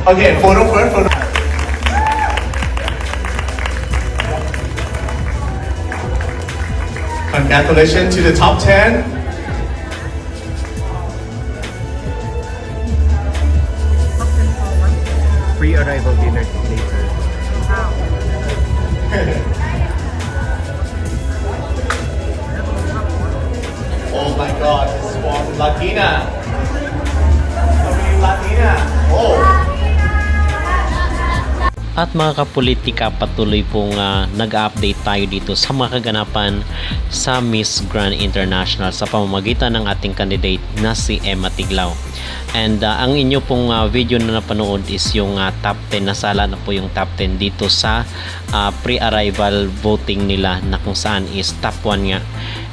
Okay, photo first. Photo. Congratulations to the top 10. Pre-arrival dinner later. Oh my God, this is for Latina. Latina. Oh. At mga kapolitika, patuloy pong nag-update tayo dito sa mga kaganapan sa Miss Grand International sa pamamagitan ng ating candidate na si Emma Tiglao. And ang inyo pong video na napanood is yung top 10, nasala na po yung top 10 dito sa pre-arrival voting nila, na kung saan is top 1 nga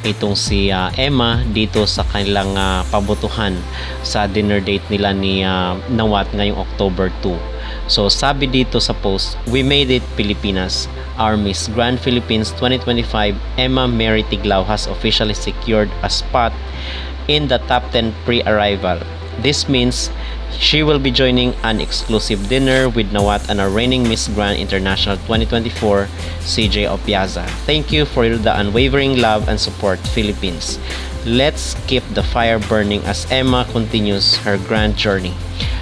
itong si Emma dito sa kanilang pabotohan sa dinner date nila ni Nawat ngayong October 2. So sabi dito sa post, "We made it, Pilipinas. Our Miss Grand Philippines 2025, Emma Mary Tiglao, has officially secured a spot in the top 10 pre-arrival. This means she will be joining an exclusive dinner with Nawat and our reigning Miss Grand International 2024, CJ Opiaza. Thank you for the unwavering love and support, Philippines. Let's keep the fire burning as Emma continues her grand journey."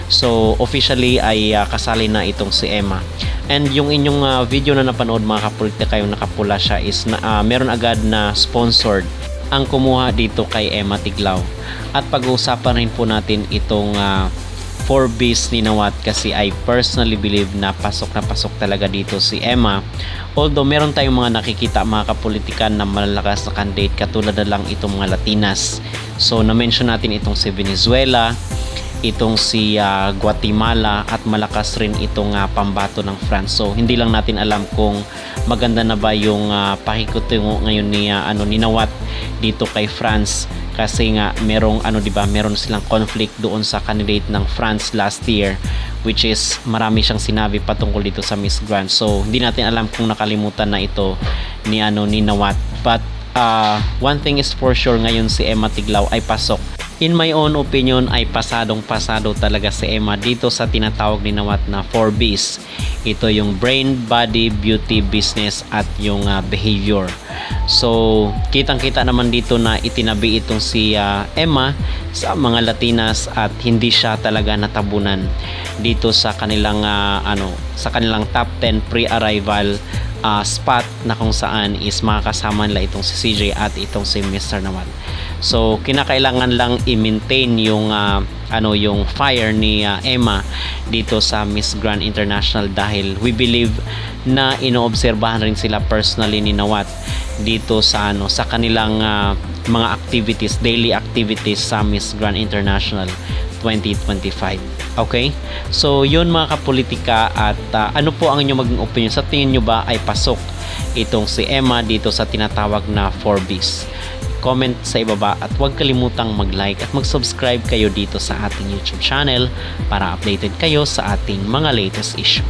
So officially ay kasali na itong si Emma. And yung inyong video na napanood mga kapolitika, yung nakapula siya is meron agad na sponsored ang kumuha dito kay Emma Tiglao. At pag-uusapan rin po natin itong 4Bs ni Nawat, kasi I personally believe na pasok talaga dito si Emma. Although meron tayong mga nakikita mga kapolitikan na malalakas na candidate, katulad na lang itong mga Latinas. So na-mention natin itong si Venezuela, itong si Guatemala, at malakas rin itong pambato ng France. So hindi lang natin alam kung maganda na ba yung pakikutungo ngayon ni ni Nawat dito kay France, kasi nga merong meron silang conflict doon sa candidate ng France last year, which is marami siyang sinabi patungkol dito sa Miss Grand. So hindi natin alam kung nakalimutan na ito ni Nawat. But one thing is for sure, ngayon si Emma Tiglao ay pasok. In my own opinion ay pasadong-pasado talaga si Emma dito sa tinatawag ni Nawat na 4Bs. Ito yung brain, body, beauty, business, at yung behavior. So kitang-kita naman dito na itinabi itong si Emma sa mga Latinas, at hindi siya talaga natabunan dito sa kanilang sa kanilang top 10 pre-arrival spot, na kung saan is makakasama nila itong si CJ at itong si Mr. Nawat. So kinakailangan lang i-maintain yung yung fire ni Emma dito sa Miss Grand International, dahil we believe na inoobserbahan rin sila personally ni Nawat dito sa sa kanilang mga activities, daily activities sa Miss Grand International 2025. Okay? So yun mga kapolitika, at ano po ang inyong maging opinion? Sa tingin nyo ba ay pasok itong si Emma dito sa tinatawag na 4Bs? Comment sa ibaba, at huwag kalimutang mag-like at mag-subscribe kayo dito sa ating YouTube channel para updated kayo sa ating mga latest issue.